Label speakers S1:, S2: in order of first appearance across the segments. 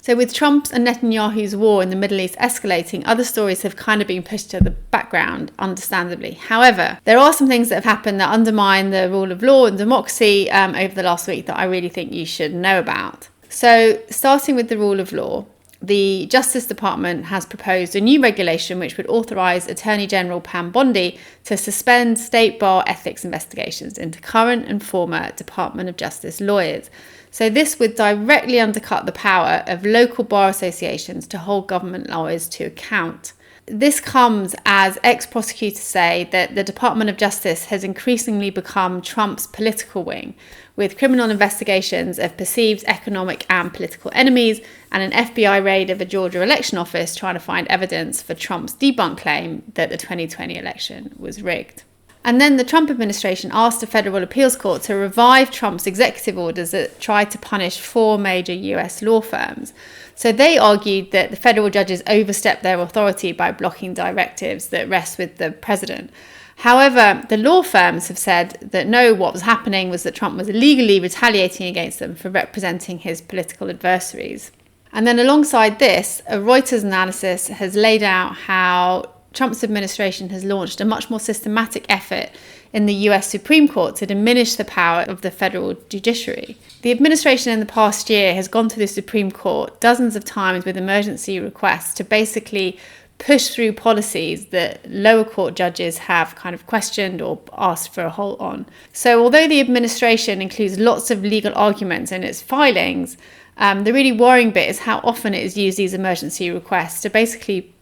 S1: So with Trump's and Netanyahu's war in the Middle East escalating, other stories have kind of been pushed to the background, understandably. However, there are some things that have happened that undermine the rule of law and democracy over the last week that I really think you should know about. So starting with the rule of law, the Justice Department has proposed a new regulation which would authorise Attorney General Pam Bondi to suspend state bar ethics investigations into current and former Department of Justice lawyers. So this would directly undercut the power of local bar associations to hold government lawyers to account. This comes as ex-prosecutors say that the Department of Justice has increasingly become Trump's political wing, with criminal investigations of perceived economic and political enemies and an FBI raid of a Georgia election office trying to find evidence for Trump's debunked claim that the 2020 election was rigged. And then the Trump administration asked the Federal Appeals Court to revive Trump's executive orders that tried to punish 4 major US law firms. So they argued that the federal judges overstepped their authority by blocking directives that rest with the president. However, the law firms have said that no, what was happening was that Trump was illegally retaliating against them for representing his political adversaries. And then alongside this, a Reuters analysis has laid out how Trump's administration has launched a much more systematic effort in the US Supreme Court to diminish the power of the federal judiciary. The administration in the past year has gone to the Supreme Court dozens of times with emergency requests to basically push through policies that lower court judges have kind of questioned or asked for a halt on. So although the administration includes lots of legal arguments in its filings, the really worrying bit is how often it has used these emergency requests to basically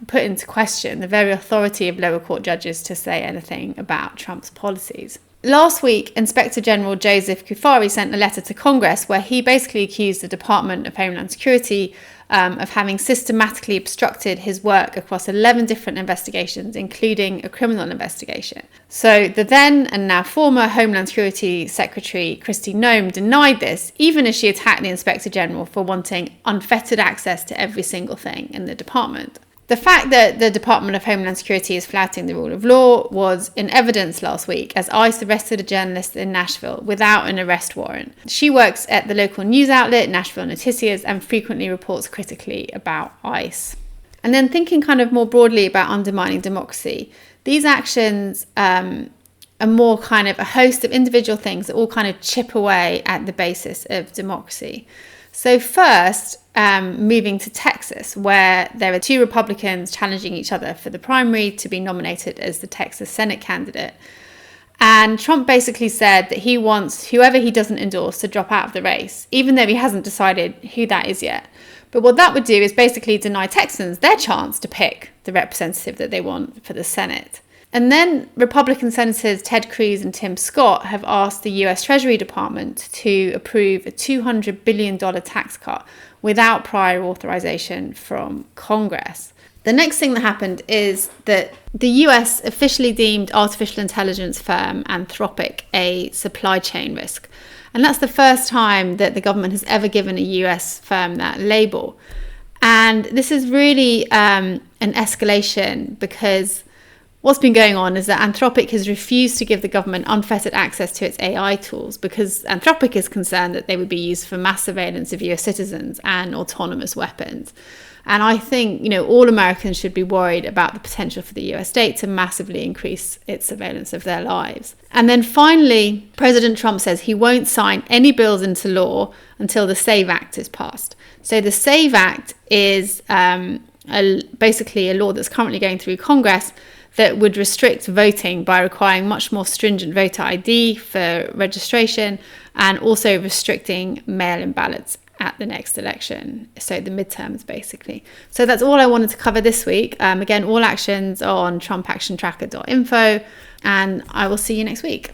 S1: put into question the very authority of lower court judges to say anything about Trump's policies. Last week, Inspector General Joseph Kufari sent a letter to Congress where he basically accused the Department of Homeland Security of having systematically obstructed his work across 11 different investigations, including a criminal investigation. So the then and now former Homeland Security Secretary Kristi Noem denied this, even as she attacked the Inspector General for wanting unfettered access to every single thing in the department. The fact that the Department of Homeland Security is flouting the rule of law was in evidence last week as ICE arrested a journalist in Nashville without an arrest warrant. She works at the local news outlet Nashville Noticias and frequently reports critically about ICE. And then thinking kind of more broadly about undermining democracy, these actions are more kind of a host of individual things that all kind of chip away at the basis of democracy. So first, moving to Texas, where there are 2 Republicans challenging each other for the primary to be nominated as the Texas Senate candidate. And Trump basically said that he wants whoever he doesn't endorse to drop out of the race, even though he hasn't decided who that is yet. But what that would do is basically deny Texans their chance to pick the representative that they want for the Senate. And then Republican Senators Ted Cruz and Tim Scott have asked the US Treasury Department to approve a $200 billion tax cut without prior authorization from Congress. The next thing that happened is that the US officially deemed artificial intelligence firm Anthropic a supply chain risk. And that's the first time that the government has ever given a US firm that label. And this is really an escalation because what's been going on is that Anthropic has refused to give the government unfettered access to its AI tools because Anthropic is concerned that they would be used for mass surveillance of US citizens and autonomous weapons. And I think, all Americans should be worried about the potential for the US state to massively increase its surveillance of their lives. And then finally, President Trump says he won't sign any bills into law until the SAVE Act is passed. So the SAVE Act is basically a law that's currently going through Congress that would restrict voting by requiring much more stringent voter ID for registration and also restricting mail-in ballots at the next election, so the midterms basically. So that's all I wanted to cover this week. Again, all actions are on TrumpActionTracker.info, and I will see you next week.